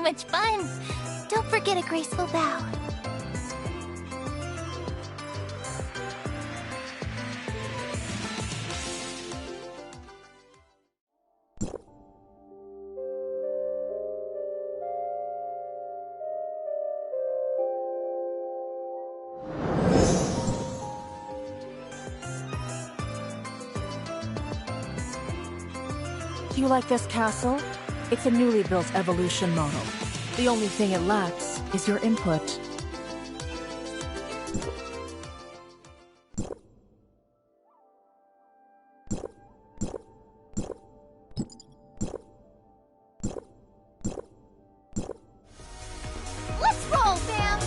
much fun. Don't forget a graceful bow. Do you like this castle? It's a newly built evolution model. The only thing it lacks is your input. Let's roll, fam!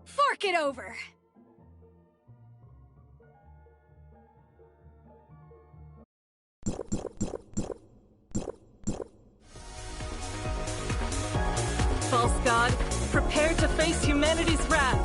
Fork it over! False god, prepare to face humanity's wrath!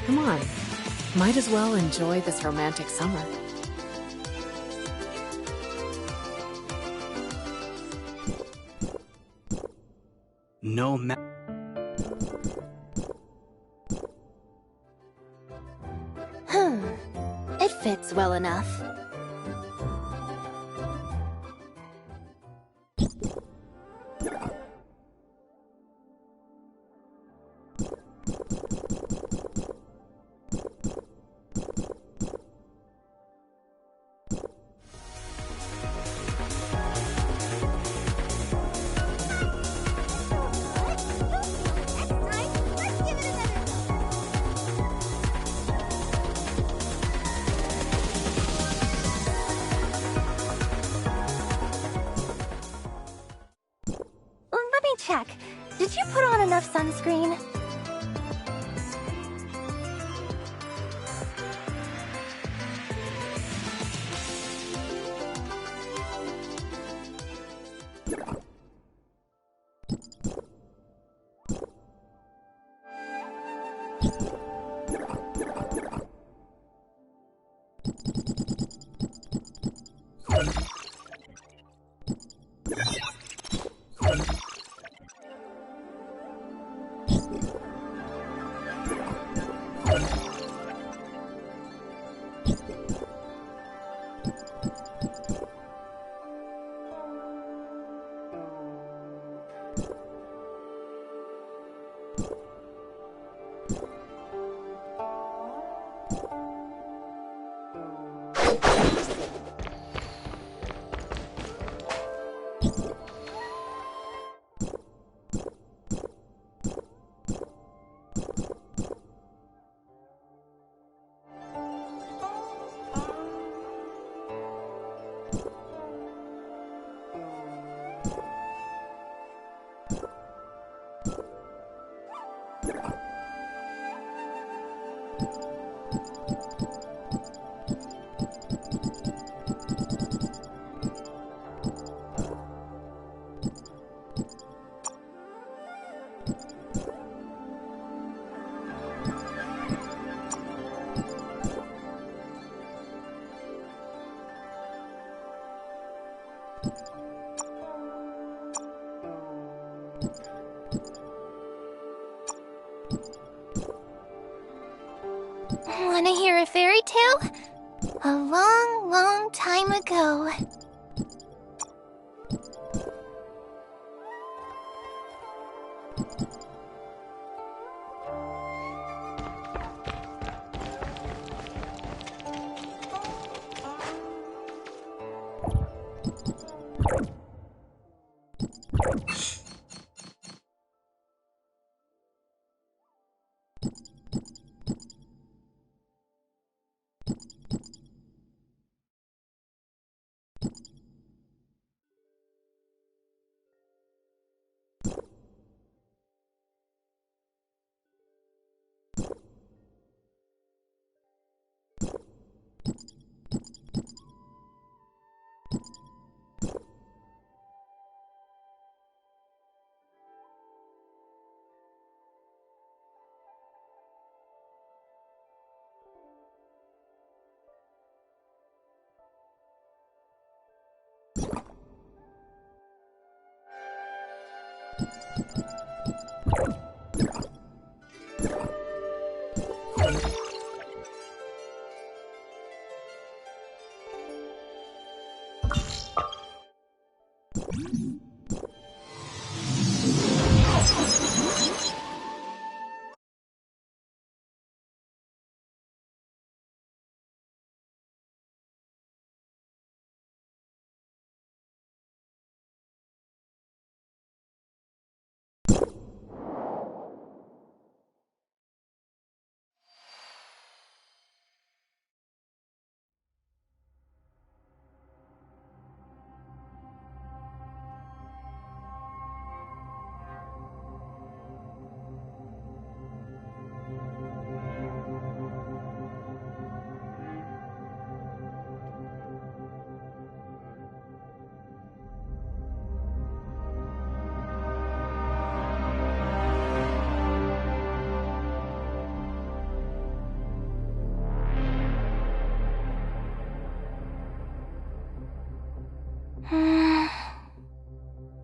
Come on, might as well enjoy this romantic summer. No It fits well enough. Let me check. Did you put on enough sunscreen? Wanna hear a fairy tale? A long, long time ago.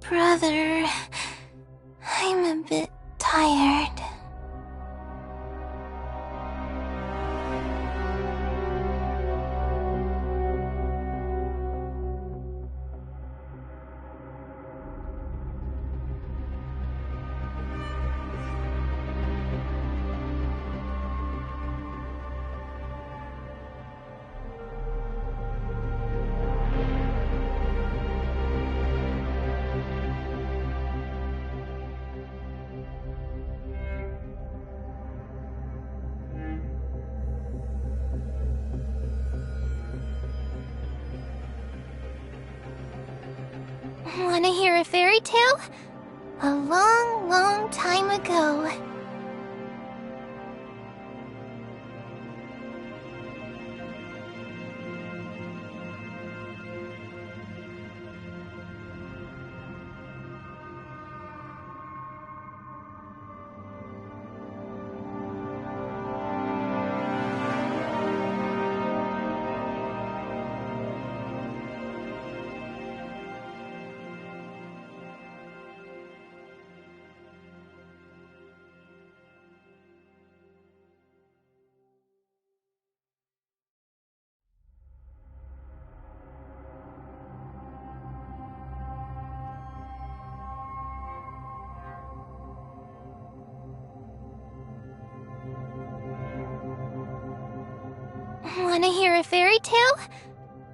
Brother, I'm a bit tired. Wanna hear a fairy tale? A long, long time ago. Wanna hear a fairy tale?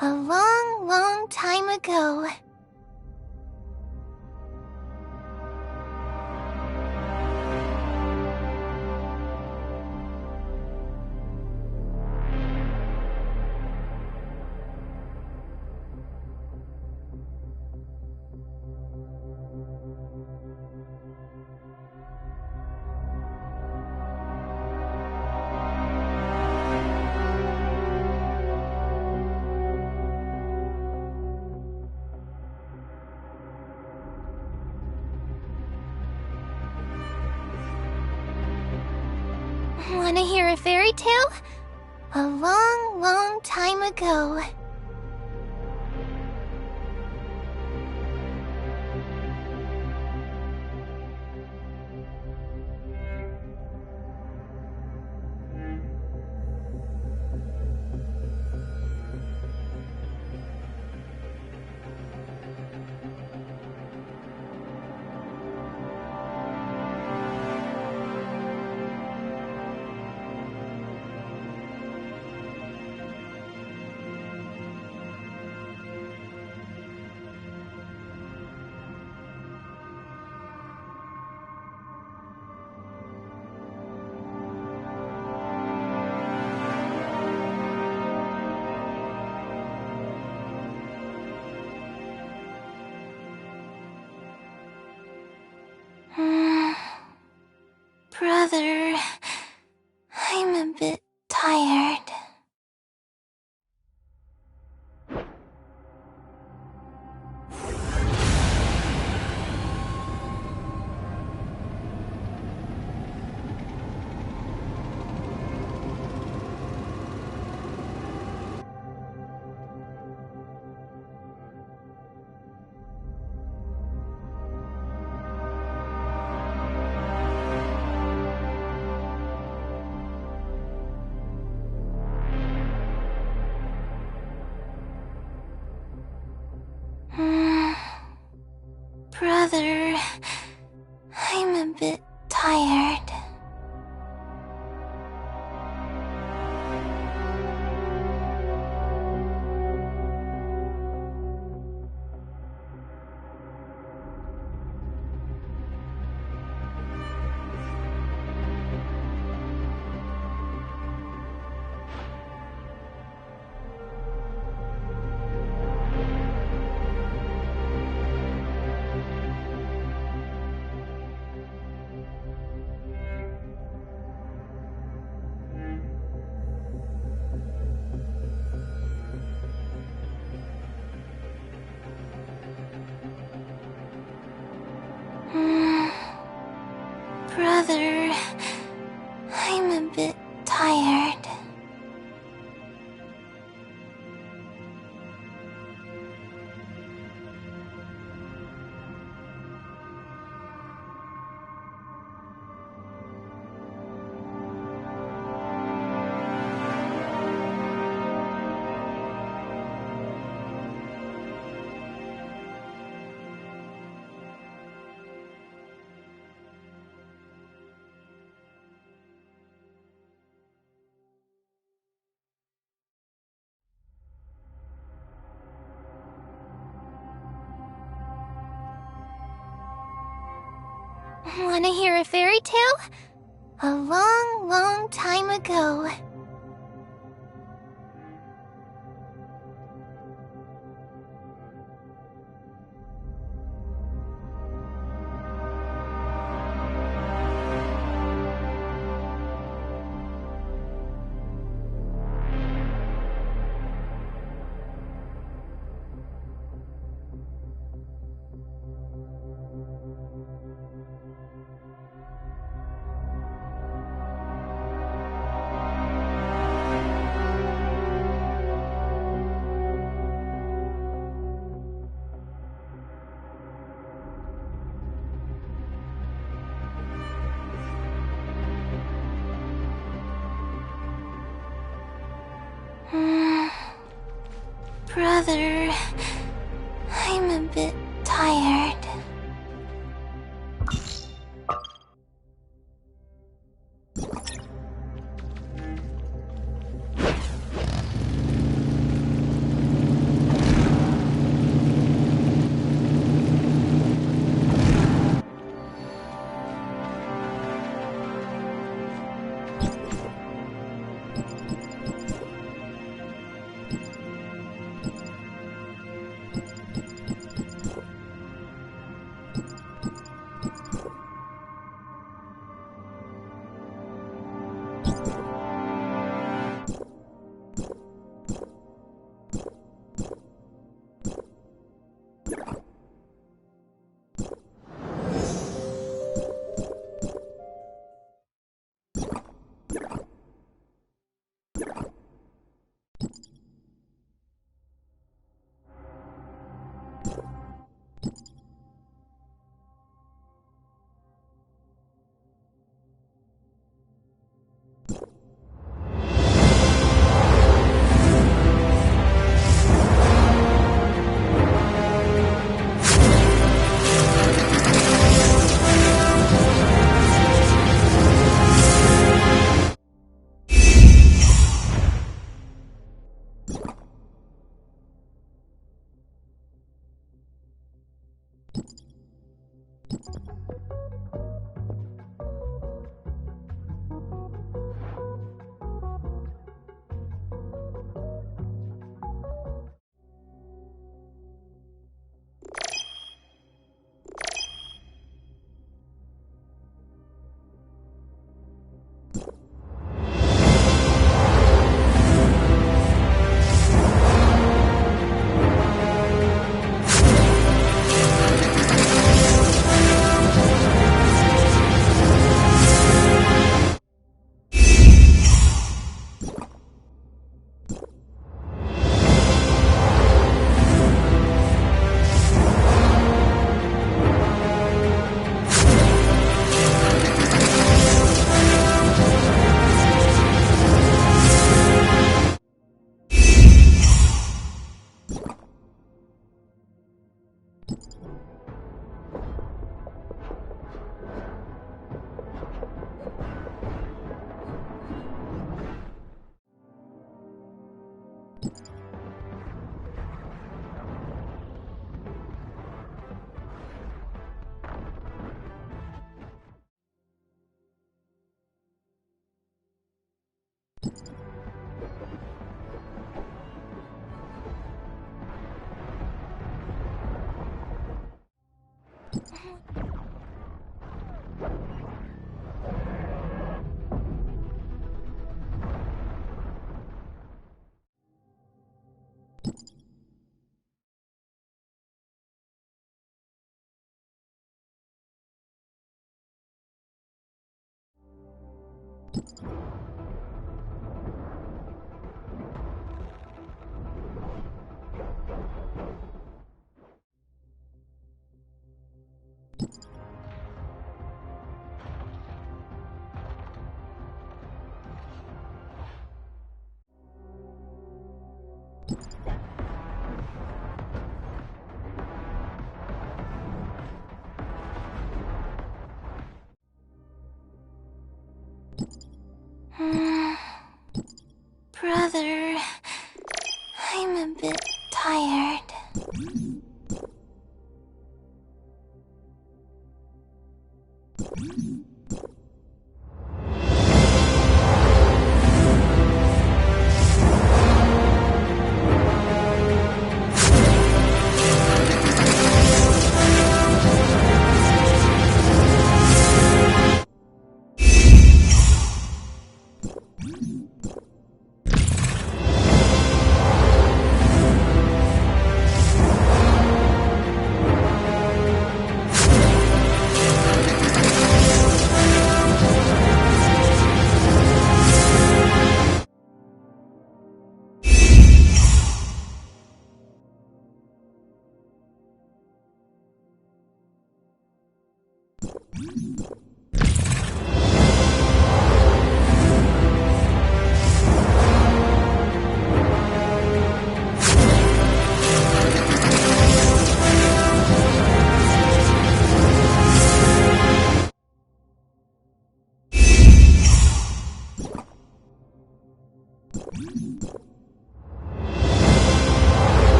A long, long time ago. Wanna hear a fairy tale? A long, long time ago. Brother, I'm a bit tired. Brother, I'm a bit tired. Brother, I'm a bit tired. Wanna hear a fairy tale? A long, long time ago. Brother, I'm a bit tired. Brother, I'm a bit tired.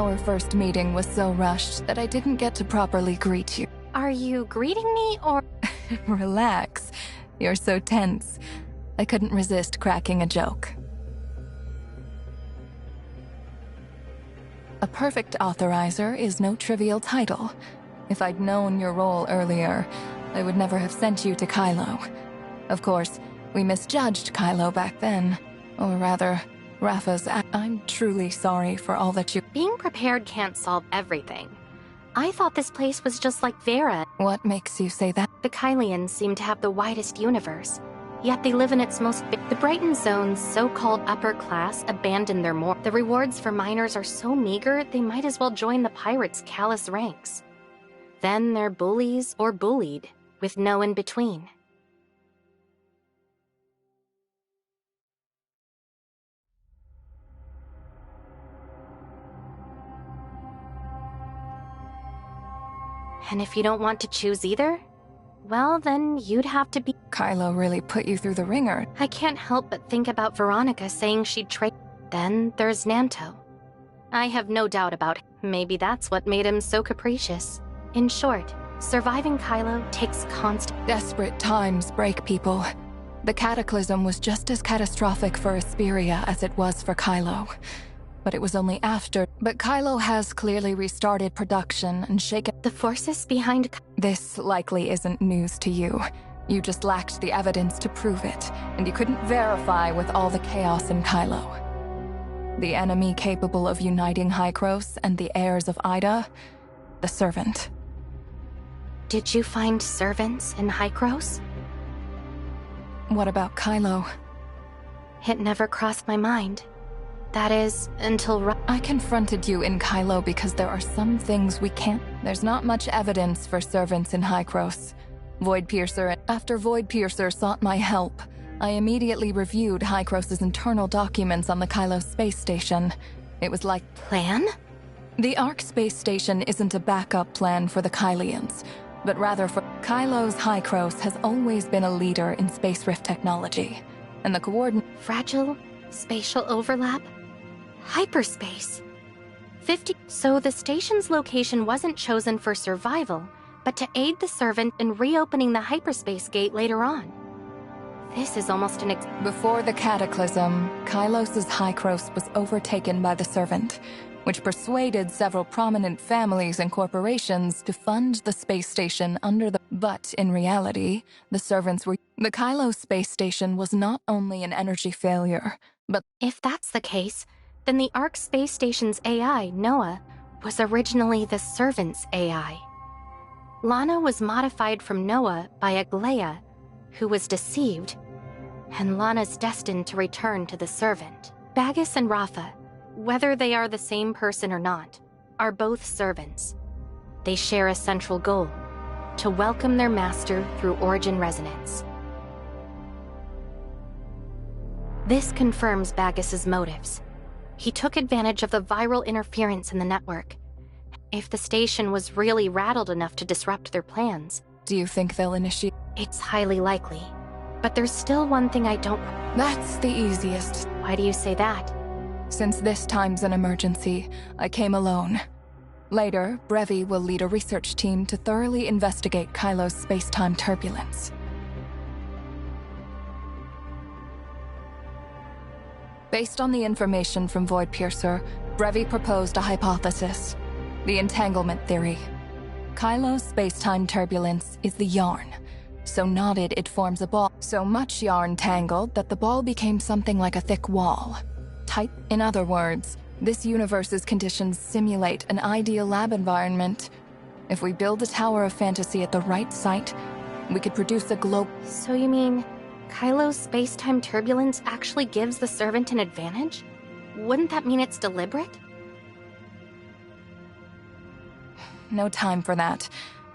Our first meeting was so rushed that I didn't get to properly greet you. Are you greeting me or... Relax. You're so tense. I couldn't resist cracking a joke. A perfect authorizer is no trivial title. If I'd known your role earlier, I would never have sent you to Kylo. Of course, we misjudged Kylo back then. Or rather, Rafa's I'm truly sorry for all that you... Being prepared can't solve everything. I thought this place was just like Vera. What makes you say that? The Kylians seem to have the widest universe. Yet they live in its most... The Brighton Zone's so-called upper class abandoned their The rewards for miners are so meager, they might as well join the pirates' callous ranks. Then they're bullies or bullied, with no in-between. And if you don't want to choose either, well, then you'd have to be... Kylo really put you through the ringer. I can't help but think about Veronica saying she'd trade. Then there's Nanto. I have no doubt about him. Maybe that's what made him so capricious. In short, surviving Kylo takes constant... Desperate times break people. The cataclysm was just as catastrophic for Asperia as it was for Kylo. But it was only after... But Kylo has clearly restarted production and shaken... The forces behind... This likely isn't news to you. You just lacked the evidence to prove it, and you couldn't verify with all the chaos in Kylo. The enemy capable of uniting Hykros and the heirs of Ida? The Servant. Did you find servants in Hykros? What about Kylo? It never crossed my mind. That is, until... I confronted you in Kylo because there are some things we can't... There's not much evidence for servants in Hykros. After Voidpiercer sought my help, I immediately reviewed Hykros' internal documents on the Kylo space station. It was like... Plan? The Ark space station isn't a backup plan for the Kylians, but rather for... Kylo's Hykros has always been a leader in space rift technology, and the Fragile spatial overlap? Hyperspace. 50. So the station's location wasn't chosen for survival, but to aid the Servant in reopening the hyperspace gate later on. This is almost an Before the Cataclysm, Kylos' Hykros was overtaken by the Servant, which persuaded several prominent families and corporations to fund the space station under the... But in reality, the Servants were... The Kylo space station was not only an energy failure, but... If that's the case, then the Ark space station's AI, Noah, was originally the Servant's AI. Lana was modified from Noah by Aglaia, who was deceived, and Lana's destined to return to the Servant. Bagus and Rafa, whether they are the same person or not, are both servants. They share a central goal, to welcome their master through origin resonance. This confirms Bagus's motives. He took advantage of the viral interference in the network. If the station was really rattled enough to disrupt their plans... Do you think they'll initiate? It's highly likely. But there's still one thing I don't... That's the easiest. Why do you say that? Since this time's an emergency, I came alone. Later, Brevi will lead a research team to thoroughly investigate Kylo's space-time turbulence. Based on the information from Voidpiercer, Brevi proposed a hypothesis. The entanglement theory. Kylo's space-time turbulence is the yarn. So knotted, it forms a ball. So much yarn tangled that the ball became something like a thick wall. Tight. In other words, this universe's conditions simulate an ideal lab environment. If we build a tower of fantasy at the right site, we could produce a globe. So you mean Kylo's space-time turbulence actually gives the Servant an advantage? Wouldn't that mean it's deliberate? No time for that.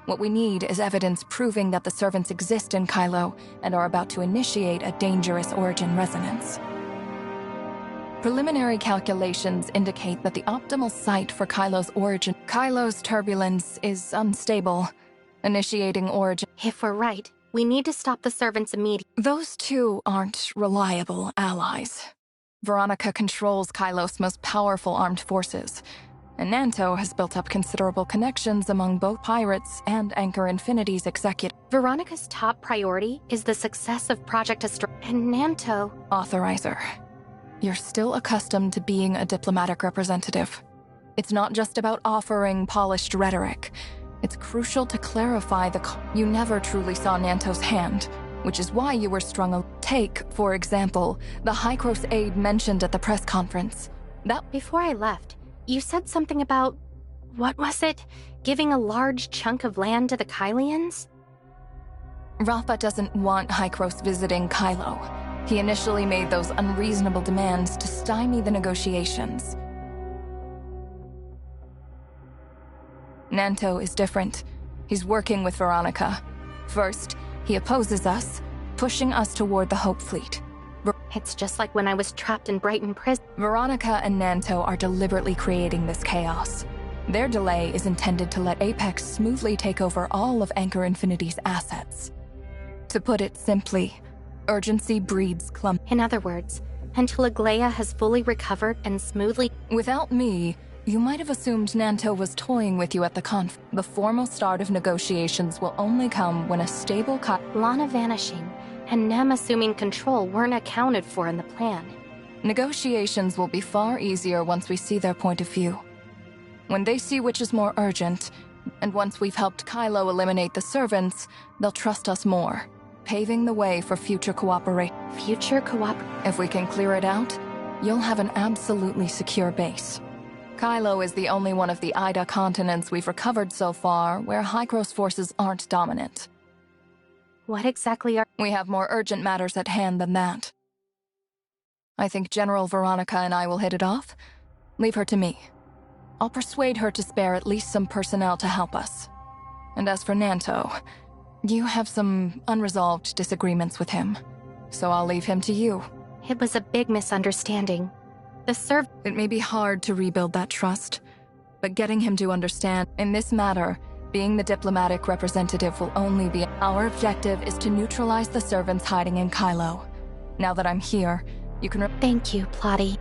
What we need is evidence proving that the Servants exist in Kylo and are about to initiate a dangerous origin resonance. Preliminary calculations indicate that the optimal site for Kylo's turbulence is unstable, initiating origin. If we're right, we need to stop the Servants immediately. Those two aren't reliable allies. Veronica controls Kylo's most powerful armed forces. and Nanto has built up considerable connections among both Pirates and Anchor Infinity's executive. Veronica's top priority is the success of Project Astro, and Nanto... Authorizer, you're still accustomed to being a diplomatic representative. It's not just about offering polished rhetoric. It's crucial to clarify you never truly saw Nanto's hand, which is why you were Take, for example, the Hycros aide mentioned at the press conference. Before I left, you said something about... what was it? Giving a large chunk of land to the Kylians? Rafa doesn't want Hycros visiting Kylo. He initially made those unreasonable demands to stymie the negotiations. Nanto is different. He's working with Veronica. First, he opposes us, pushing us toward the Hope Fleet. It's just like when I was trapped in Brighton prison. Veronica and Nanto are deliberately creating this chaos. Their delay is intended to let Apex smoothly take over all of Anchor Infinity's assets. To put it simply, urgency breeds clump. In other words, until Aglaia has fully recovered and smoothly... Without me, you might have assumed Nanto was toying with you at the The formal start of negotiations will only come when a stable Lana vanishing and Nem assuming control weren't accounted for in the plan. Negotiations will be far easier once we see their point of view. When they see which is more urgent, and once we've helped Kylo eliminate the servants, they'll trust us more, paving the way for future cooperation. If we can clear it out, you'll have an absolutely secure base. Kylo is the only one of the Ida continents we've recovered so far where Hycros forces aren't dominant. What exactly are... We have more urgent matters at hand than that. I think General Veronica and I will hit it off. Leave her to me. I'll persuade her to spare at least some personnel to help us. And as for Nanto, you have some unresolved disagreements with him, so I'll leave him to you. It was a big misunderstanding. It may be hard to rebuild that trust, but getting him to understand, in this matter, being the diplomatic representative will only be... Our objective is to neutralize the servants hiding in Kylo. Now that I'm here, you can... Thank you, Plotty.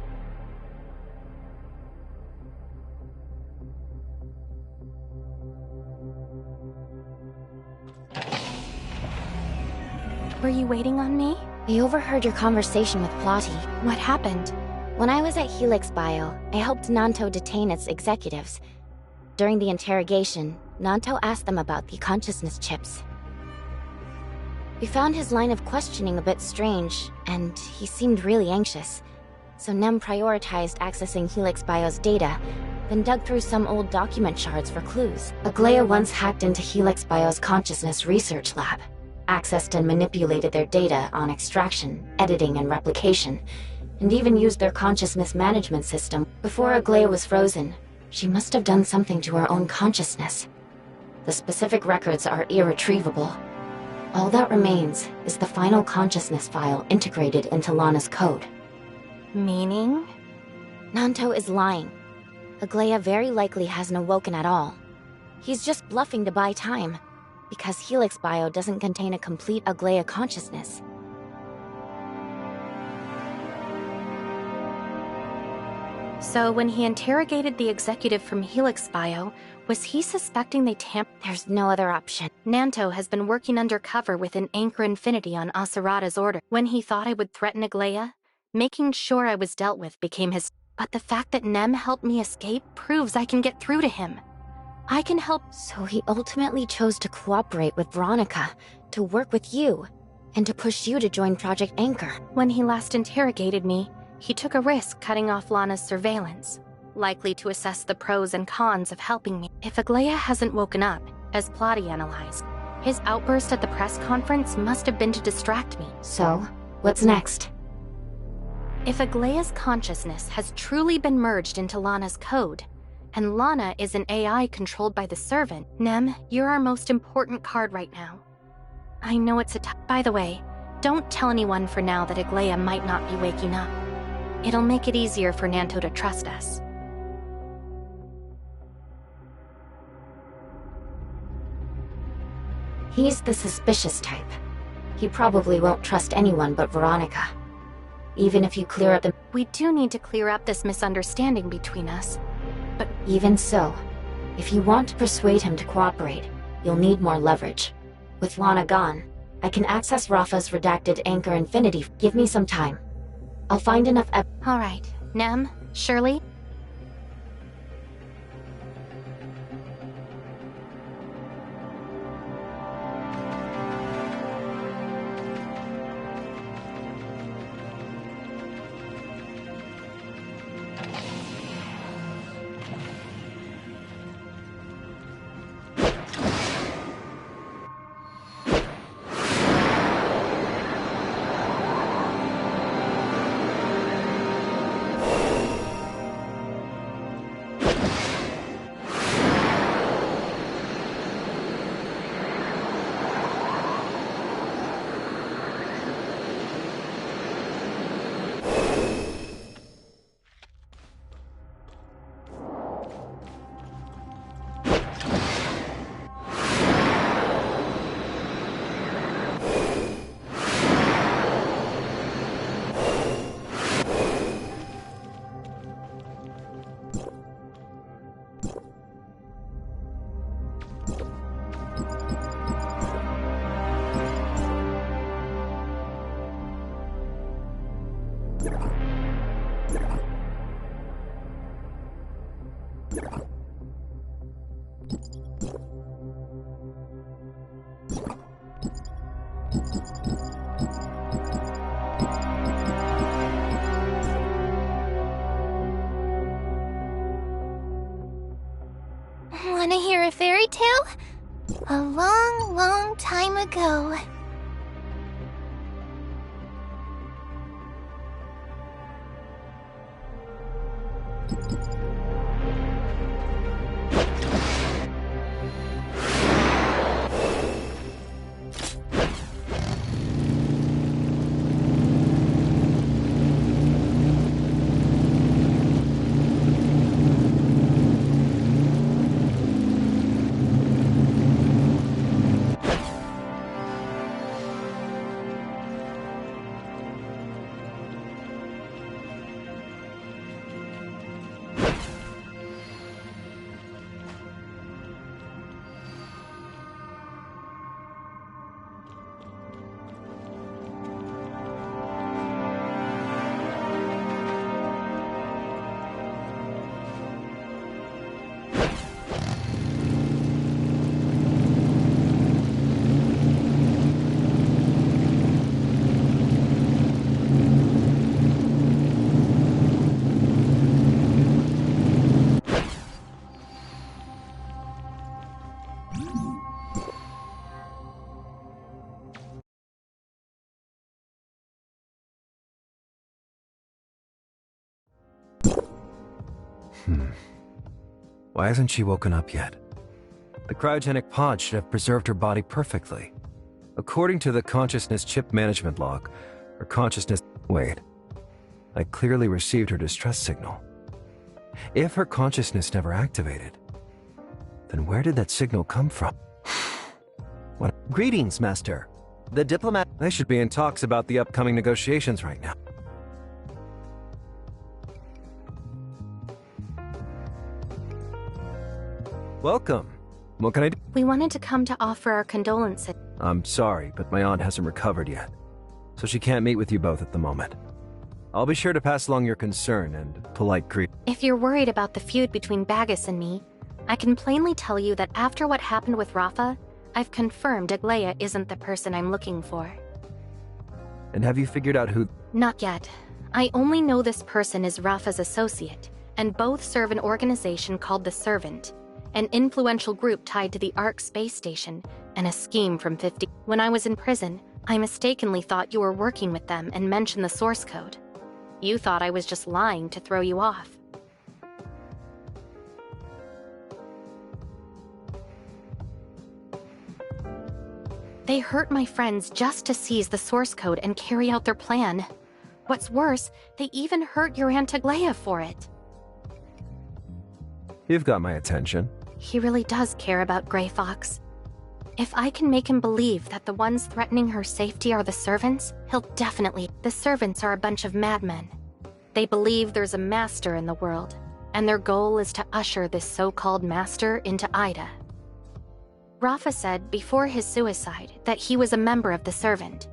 Were you waiting on me? I overheard your conversation with Plotty. What happened? When I was at Helix Bio, I helped Nanto detain its executives. During the interrogation, Nanto asked them about the consciousness chips. We found his line of questioning a bit strange, and he seemed really anxious. So Nem prioritized accessing Helix Bio's data, then dug through some old document shards for clues. Aglaia once hacked into Helix Bio's consciousness research lab, accessed and manipulated their data on extraction, editing, and replication, and even used their consciousness management system. Before Aglaia was frozen, she must have done something to her own consciousness. The specific records are irretrievable. All that remains is the final consciousness file integrated into Lana's code. Meaning? Nanto is lying. Aglaia very likely hasn't awoken at all. He's just bluffing to buy time, because Helix Bio doesn't contain a complete Aglaia consciousness. So when he interrogated the executive from Helix Bio, was he suspecting they There's no other option. Nanto has been working undercover within Anchor Infinity on Acerada's order. When he thought I would threaten Aglaia, making sure I was dealt with became his... But the fact that Nem helped me escape proves I can get through to him. I can help... So he ultimately chose to cooperate with Veronica, to work with you, and to push you to join Project Anchor. When he last interrogated me, he took a risk cutting off Lana's surveillance, likely to assess the pros and cons of helping me. If Aglaia hasn't woken up, as Plotty analyzed, his outburst at the press conference must have been to distract me. So, what's next? If Aglaia's consciousness has truly been merged into Lana's code, and Lana is an AI controlled by the servant, Nem, you're our most important card right now. I know it's By the way, don't tell anyone for now that Aglaia might not be waking up. It'll make it easier for Nanto to trust us. He's the suspicious type. He probably won't trust anyone but Veronica. Even if you clear up the... We do need to clear up this misunderstanding between us. But even so, if you want to persuade him to cooperate, you'll need more leverage. With Lana gone, I can access Rafa's redacted Anchor Infinity. Give me some time. I'll find enough All right. Nem, Shirley? Wanna hear a fairy tale? A long, long time ago. Why hasn't she woken up yet? The cryogenic pod should have preserved her body perfectly. According to the consciousness chip management log, her consciousness... Wait. I clearly received her distress signal. If her consciousness never activated, then where did that signal come from? What? Greetings, Master. The diplomat... They should be in talks about the upcoming negotiations right now. Welcome. What can I do? We wanted to come to offer our condolences. I'm sorry, but my aunt hasn't recovered yet, so she can't meet with you both at the moment. I'll be sure to pass along your concern and polite greet. If you're worried about the feud between Bagus and me, I can plainly tell you that after what happened with Rafa, I've confirmed Aglaia isn't the person I'm looking for. And have you figured out who... Not yet. I only know this person is Rafa's associate, and both serve an organization called The Servant, an influential group tied to the Ark space station, and a scheme from 50... When I was in prison, I mistakenly thought you were working with them and mentioned the source code. You thought I was just lying to throw you off. They hurt my friends just to seize the source code and carry out their plan. What's worse, they even hurt your Aunt Aglaia for it. You've got my attention. He really does care about Grey Fox. If I can make him believe that the ones threatening her safety are the servants, he'll definitely... The servants are a bunch of madmen. They believe there's a master in the world, and their goal is to usher this so-called master into Ida. Rafa said before his suicide that he was a member of the Servant.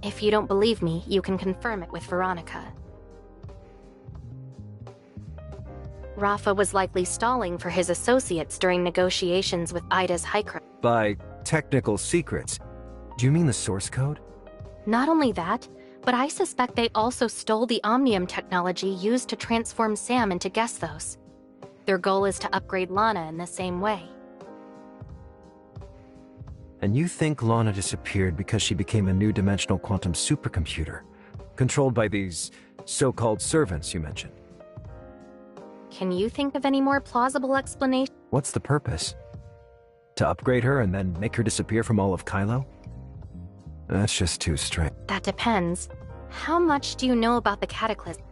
If you don't believe me, you can confirm it with Veronica. Rafa was likely stalling for his associates during negotiations with Ida's Hykros. By technical secrets, do you mean the source code? Not only that, but I suspect they also stole the Omnium technology used to transform Sam into Gesthos. Their goal is to upgrade Lana in the same way. And you think Lana disappeared because she became a new dimensional quantum supercomputer, controlled by these so-called servants you mentioned? Can you think of any more plausible explanation? What's the purpose? To upgrade her and then make her disappear from all of Kylo? That's just too strange. That depends. How much do you know about the Cataclysm?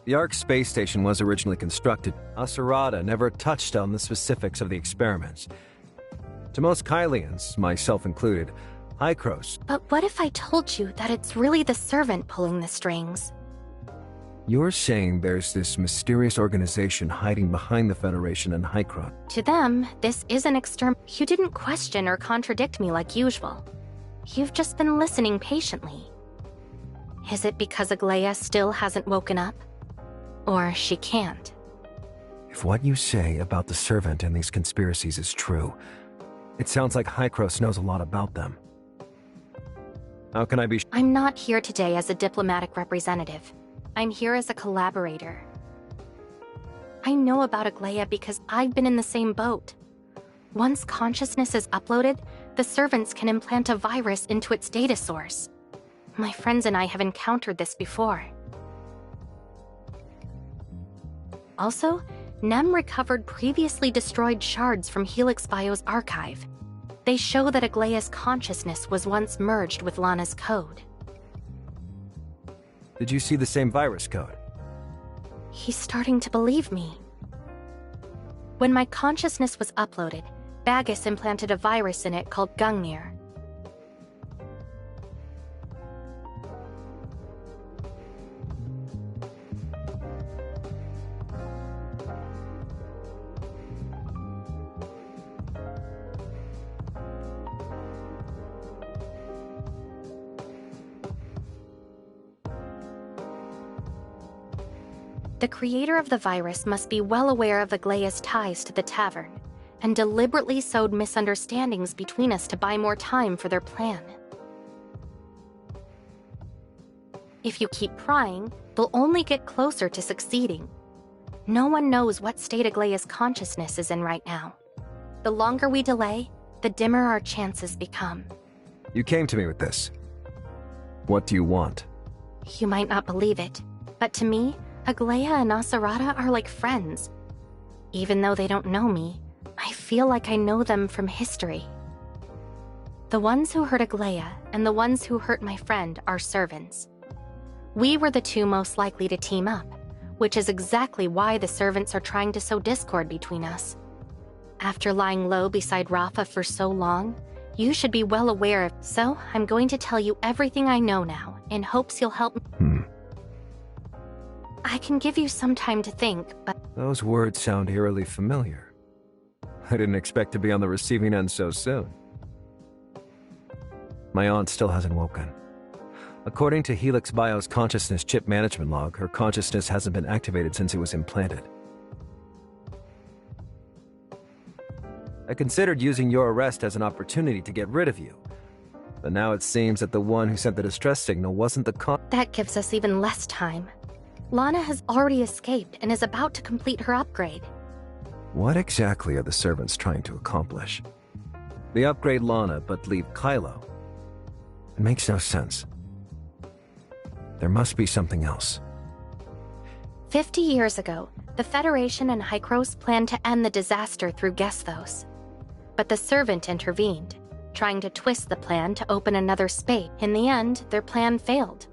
The Ark space station was originally constructed. Asarada never touched on the specifics of the experiments. To most Kylians, myself included, Hykros. But what if I told you that it's really the Servant pulling the strings? You're saying there's this mysterious organization hiding behind the Federation and Hykros. To them, this is an You didn't question or contradict me like usual. You've just been listening patiently. Is it because Aglaia still hasn't woken up? Or she can't? If what you say about the Servant and these conspiracies is true, it sounds like Hykros knows a lot about them. How can I be I'm not here today as a diplomatic representative. I'm here as a collaborator. I know about Aglaia because I've been in the same boat. Once consciousness is uploaded, the servants can implant a virus into its data source. My friends and I have encountered this before. Also, Nem recovered previously destroyed shards from Helix Bio's archive. They show that Aglaia's consciousness was once merged with Lana's code. Did you see the same virus code? He's starting to believe me. When my consciousness was uploaded, Bagus implanted a virus in it called Gungnir. The creator of the virus must be well aware of Aglaia's ties to the tavern, and deliberately sowed misunderstandings between us to buy more time for their plan. If you keep prying, they'll only get closer to succeeding. No one knows what state Aglaia's consciousness is in right now. The longer we delay, the dimmer our chances become. You came to me with this. What do you want? You might not believe it, but to me, Aglaia and Asarada are like friends. Even though they don't know me, I feel like I know them from history. The ones who hurt Aglaia and the ones who hurt my friend are servants. We were the two most likely to team up, which is exactly why the servants are trying to sow discord between us. After lying low beside Rafa for so long, you should be well aware of. So, I'm going to tell you everything I know now, in hopes you'll help me. I can give you some time to think, but... Those words sound eerily familiar. I didn't expect to be on the receiving end so soon. My aunt still hasn't woken. According to Helix Bio's consciousness chip management log, her consciousness hasn't been activated since it was implanted. I considered using your arrest as an opportunity to get rid of you. But now it seems that the one who sent the distress signal wasn't the That gives us even less time. Lana has already escaped and is about to complete her upgrade. What exactly are the servants trying to accomplish? They upgrade Lana but leave Kylo. It makes no sense. There must be something else. 50 years ago, the Federation and Hykros planned to end the disaster through Gesthos. But the Servant intervened, trying to twist the plan to open another space. In the end, their plan failed.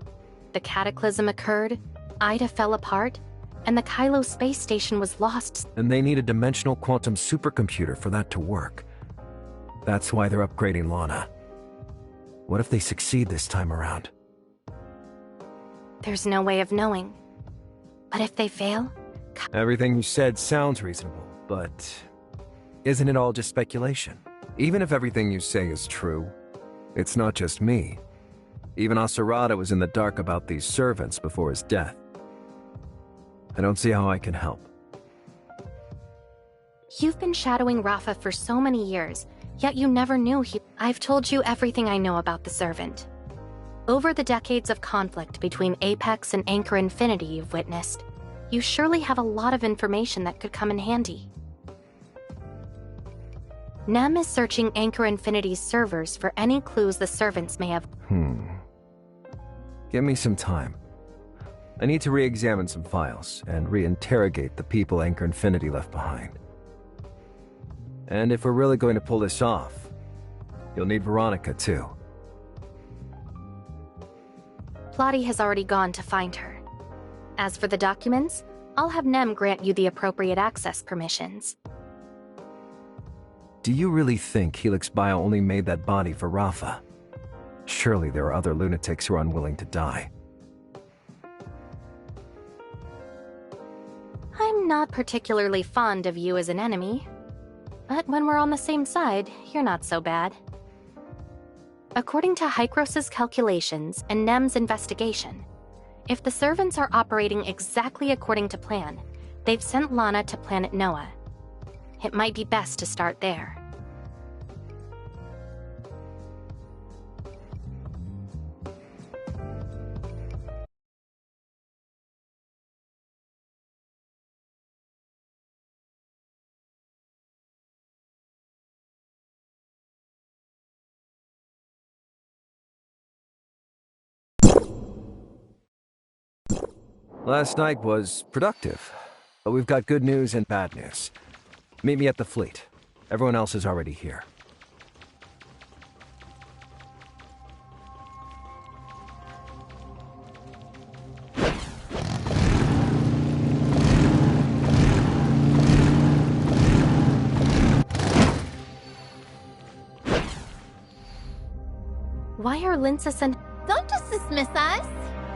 The Cataclysm occurred, Ida fell apart, and the Kylo space station was lost. And they need a dimensional quantum supercomputer for that to work. That's why they're upgrading Lana. What if they succeed this time around? There's no way of knowing. But if they fail, Everything you said sounds reasonable, but isn't it all just speculation? Even if everything you say is true, it's not just me. Even Asurada was in the dark about these servants before his death. I don't see how I can help. You've been shadowing Rafa for so many years, yet you never knew he— I've told you everything I know about the Servant. Over the decades of conflict between Apex and Anchor Infinity you've witnessed, you surely have a lot of information that could come in handy. Nem is searching Anchor Infinity's servers for any clues the servants may have. Give me some time. I need to re-examine some files and reinterrogate the people Anchor Infinity left behind. And if we're really going to pull this off, you'll need Veronica too. Plotty has already gone to find her. As for the documents, I'll have Nem grant you the appropriate access permissions. Do you really think Helix Bio only made that body for Rafa? Surely there are other lunatics who are unwilling to die. I'm not particularly fond of you as an enemy, but when we're on the same side, you're not so bad. According to Hykros' calculations and Nem's investigation, if the servants are operating exactly according to plan, they've sent Lana to planet Noah. It might be best to start there. Last night was productive, but we've got good news and bad news. Meet me at the fleet. Everyone else is already here. Why are Lindsys and— Don't just dismiss us.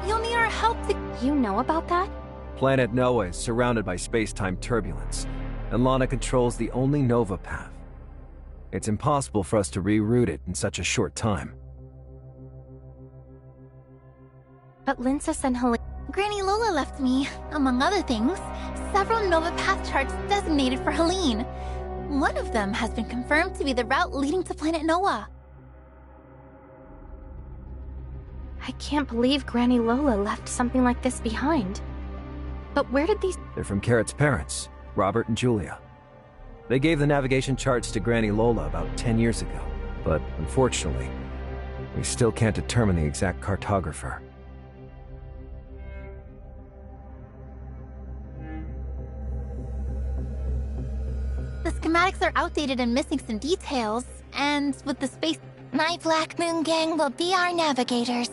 You'll need our help to— You know about that? Planet Noah is surrounded by space-time turbulence, and Lana controls the only Nova path. It's impossible for us to reroute it in such a short time. But Lindsys and Helene— Granny Lola left me, among other things, several Nova Path charts designated for Helene. One of them has been confirmed to be the route leading to planet Noah. I can't believe Granny Lola left something like this behind. But where did these— They're from Carrot's parents, Robert and Julia. They gave the navigation charts to Granny Lola about 10 years ago, but unfortunately, we still can't determine the exact cartographer. The schematics are outdated and missing some details, and with the space— My Black Moon gang will be our navigators.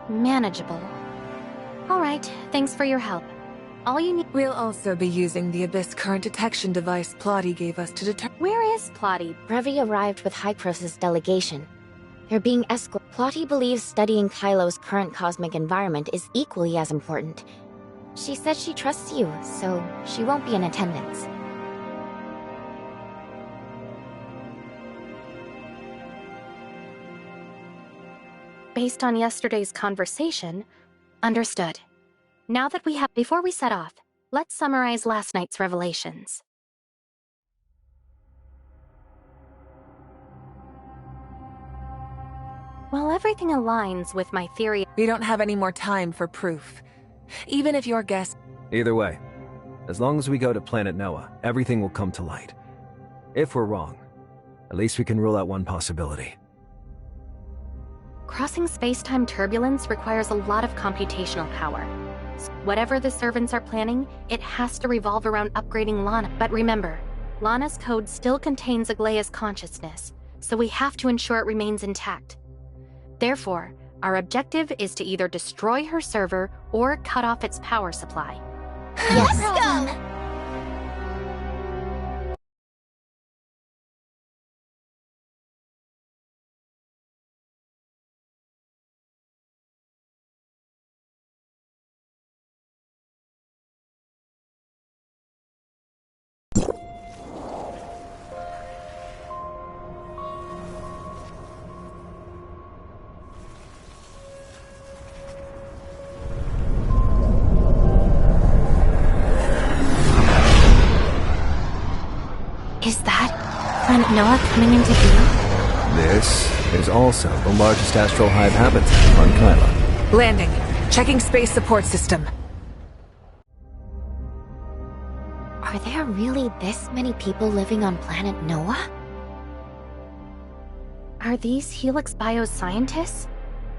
Manageable. All right, thanks for your help. All you need— We'll also be using the Abyss current detection device Plotty gave us to determine— Where is Plotty? Brevi arrived with Hykros' delegation. They're being escorted. Plotty believes studying Kylo's current cosmic environment is equally as important. She says she trusts you, so she won't be in attendance. Based on yesterday's conversation, understood. Now that we have— Before we set off, let's summarize last night's revelations. While everything aligns with my theory— We don't have any more time for proof. Even if your guess— Either way, as long as we go to planet Noah, everything will come to light. If we're wrong, at least we can rule out one possibility. Crossing space-time turbulence requires a lot of computational power. So whatever the servants are planning, it has to revolve around upgrading Lana. But remember, Lana's code still contains Aglaya's consciousness, so we have to ensure it remains intact. Therefore, our objective is to either destroy her server or cut off its power supply. Let's go! planet Noah coming into view? This is also the largest astral hive habitat on Kylo. Landing. Checking space support system. Are there really this many people living on planet Noah? Are these Helix bioscientists?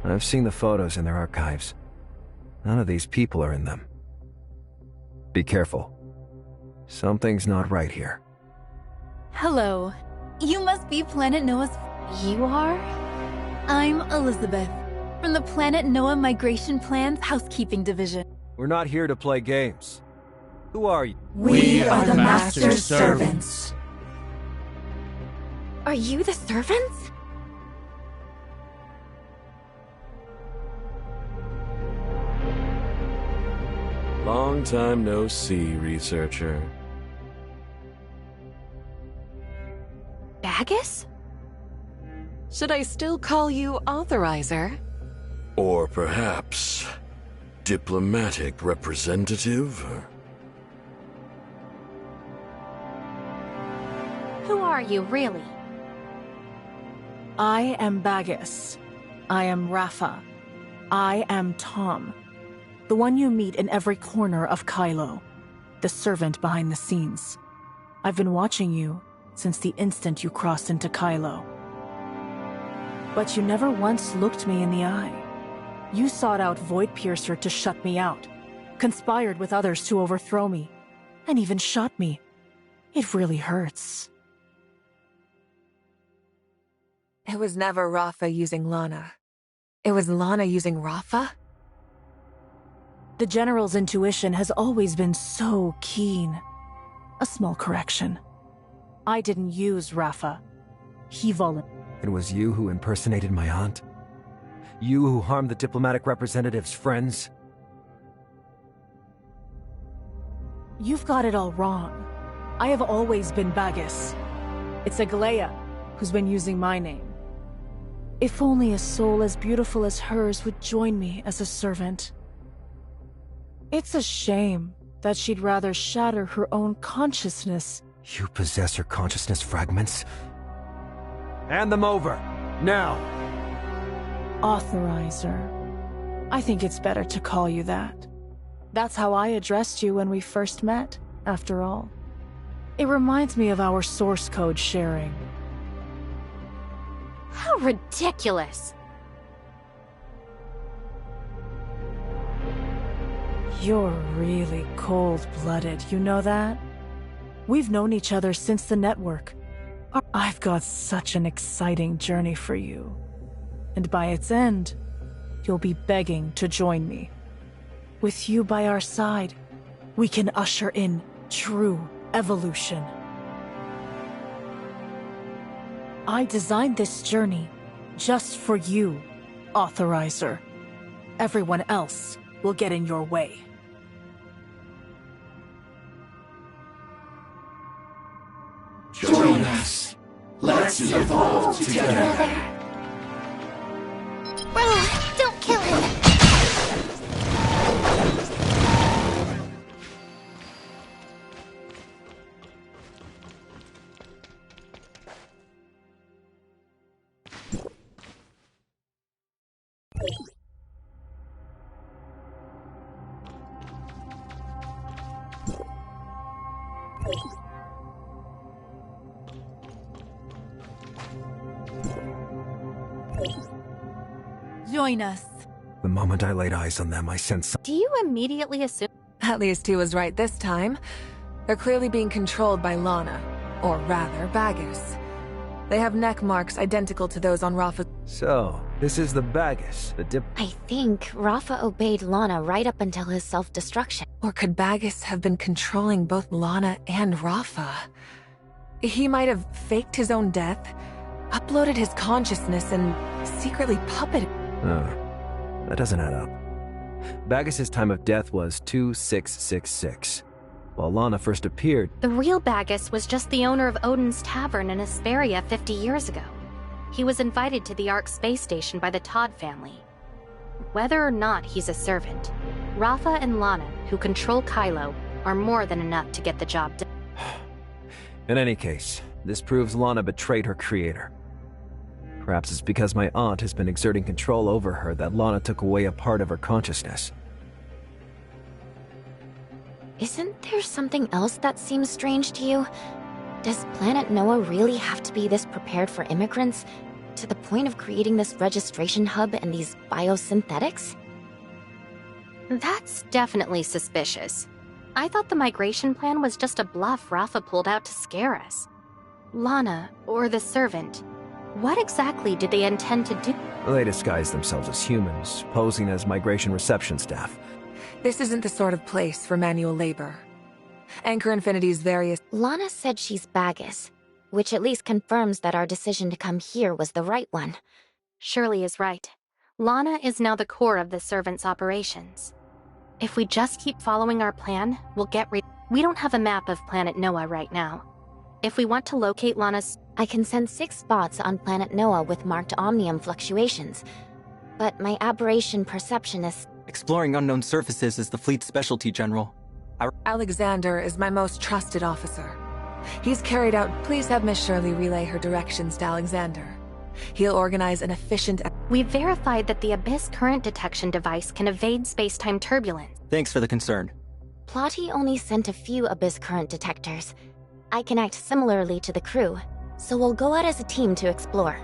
I've seen the photos in their archives. None of these people are in them. Be careful. Something's not right here. Hello. You must be Planet Noah's... You are? I'm Elizabeth, from the Planet Noah Migration Plan's Housekeeping Division. We're not here to play games. Who are you? We are the Master's servants. Are you the servants? Long time no see, researcher. Bagus? Should I still call you Authorizer? Or perhaps diplomatic representative? Who are you, really? I am Bagus. I am Rafa. I am Tom. The one you meet in every corner of Kylo. The servant behind the scenes. I've been watching you since the instant you crossed into Kylo. But you never once looked me in the eye. You sought out Void Piercer to shut me out, conspired with others to overthrow me, and even shot me. It really hurts. It was never Rafa using Lana. It was Lana using Rafa? The General's intuition has always been so keen. A small correction. I didn't use Rafa. He volunteered. It was you who impersonated my aunt? You who harmed the diplomatic representative's friends? You've got it all wrong. I have always been Bagus. It's Aglaia who's been using my name. If only a soul as beautiful as hers would join me as a servant. It's a shame that she'd rather shatter her own consciousness. You possess her consciousness fragments? Hand them over, now! Authorizer. I think it's better to call you that. That's how I addressed you when we first met, after all. It reminds me of our source code sharing. How ridiculous! You're really cold-blooded, you know that? We've known each other since the network. I've got such an exciting journey for you. And by its end, you'll be begging to join me. With you by our side, we can usher in true evolution. I designed this journey just for you, Authorizer. Everyone else will get in your way. Join us. Let's evolve together. Bro, don't kill him! Join us. The moment I laid eyes on them, I sensed Do you immediately assume... At least he was right this time. They're clearly being controlled by Lana. Or rather, Bagus. They have neck marks identical to those on Rafa. So, this is the Bagus, the I think Rafa obeyed Lana right up until his self-destruction. Or could Bagus have been controlling both Lana and Rafa? He might have faked his own death, uploaded his consciousness, and secretly puppeted. That doesn't add up. Bagus's time of death was 2666. While Lana first appeared... The real Bagus was just the owner of Odin's Tavern in Asperia 50 years ago. He was invited to the Ark space station by the Todd family. Whether or not he's a servant, Rafa and Lana, who control Kylo, are more than enough to get the job done. In any case, This proves Lana betrayed her creator. Perhaps it's because my aunt has been exerting control over her that Lana took away a part of her consciousness. Isn't there something else that seems strange to you? Does Planet Noah really have to be this prepared for immigrants, to the point of creating this registration hub and these biosynthetics? That's definitely suspicious. I thought the migration plan was just a bluff Rafa pulled out to scare us. Lana, or the servant, what exactly did they intend to do? They disguise themselves as humans, posing as migration reception staff. This isn't the sort of place for manual labor. Anchor Infinity's various... Lana said she's Bagus, which at least confirms that our decision to come here was the right one. Shirley is right. Lana is now the core of the servant's operations. If we just keep following our plan, we'll get rid... We don't have a map of Planet Noah right now. If we want to locate Lana's... I can send 6 spots on Planet Noah with marked omnium fluctuations, but my aberration perception is... Exploring unknown surfaces is the fleet's specialty, General. Alexander is my most trusted officer. He's carried out... Please have Miss Shirley relay her directions to Alexander. He'll organize an efficient... We've verified that the Abyss current detection device can evade space-time turbulence. Thanks for the concern. Plotty only sent a few Abyss current detectors. I can act similarly to the crew, so we'll go out as a team to explore.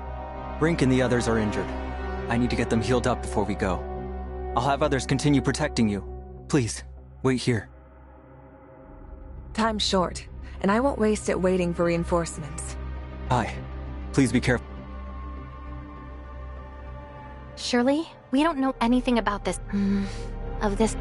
Brink and the others are injured. I need to get them healed up before we go. I'll have others continue protecting you. Please, wait here. Time's short, and I won't waste it waiting for reinforcements. Hi. Please be careful. Shirley, we don't know anything about this. Of this...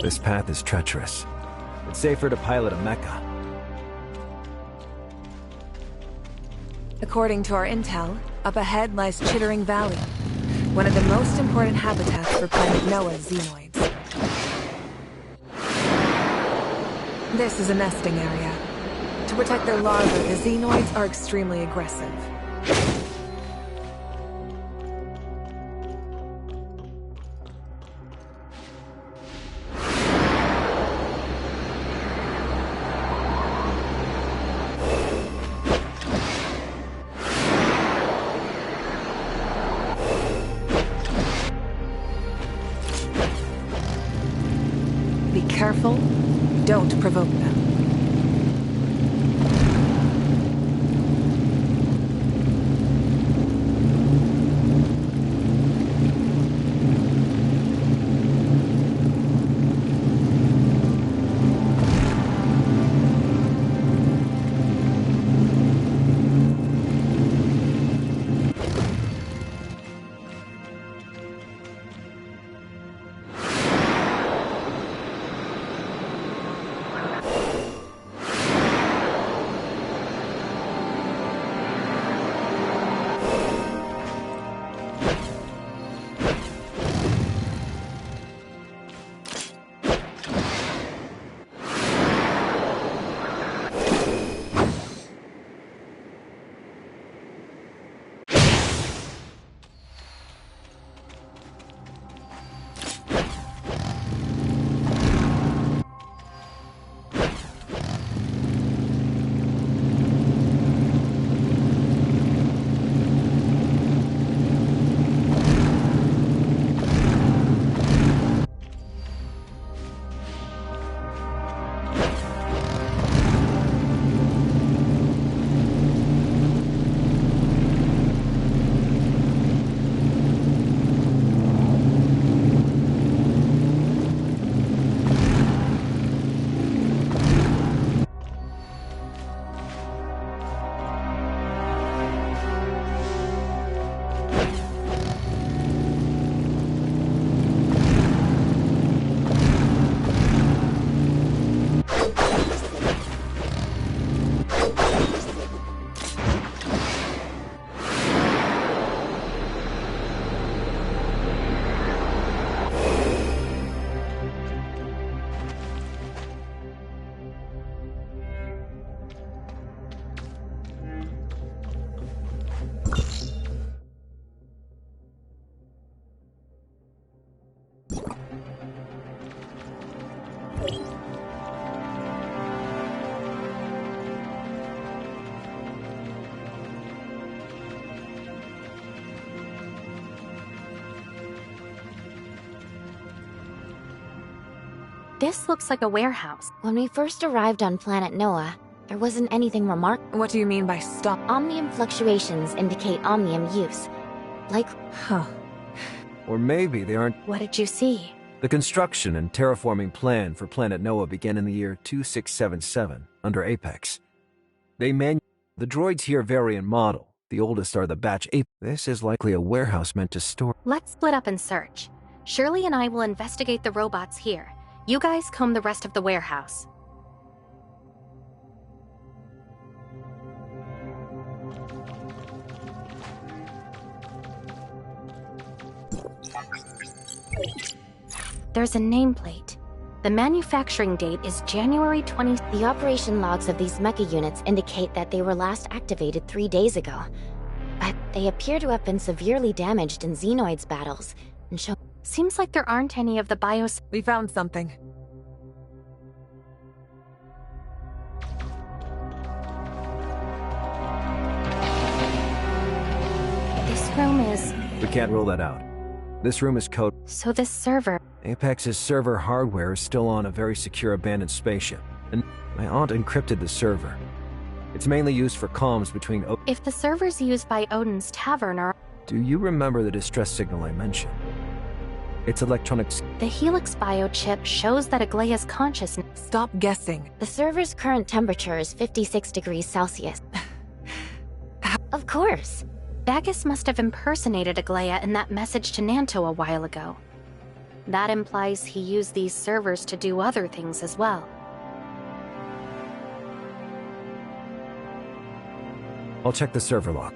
This path is treacherous. It's safer to pilot a mecha. According to our intel, up ahead lies Chittering Valley, one of the most important habitats for Planet Noah's xenoids. This is a nesting area. To protect their larvae, the xenoids are extremely aggressive. Be careful, don't provoke them. This looks like a warehouse. When we first arrived on planet Noah, there wasn't anything remarkable. What do you mean by stop? Omnium fluctuations indicate omnium use. Like... Huh. Or maybe they aren't... What did you see? The construction and terraforming plan for planet Noah began in the year 2677, under Apex. The droids here vary in model. The oldest are the Batch Ape. This is likely a warehouse meant to store... Let's split up and search. Shirley and I will investigate the robots here. You guys comb the rest of the warehouse. There's a nameplate. The manufacturing date is January 20... The operation logs of these mecha units indicate that they were last activated 3 days ago. But they appear to have been severely damaged in Xenoids battles, and show... Seems like there aren't any of the bios... We found something. This room is... We can't rule that out. This room is code... So this server... Apex's server hardware is still on a very secure abandoned spaceship, and my aunt encrypted the server. It's mainly used for comms between... If the servers used by Odin's Tavern are... Do you remember the distress signal I mentioned? It's electronics... The Helix biochip shows that Aglaya's consciousness... Stop guessing. The server's current temperature is 56 degrees Celsius. Of course. Bagus must have impersonated Aglaya in that message to Nanto a while ago. That implies he used these servers to do other things as well. I'll check the server log.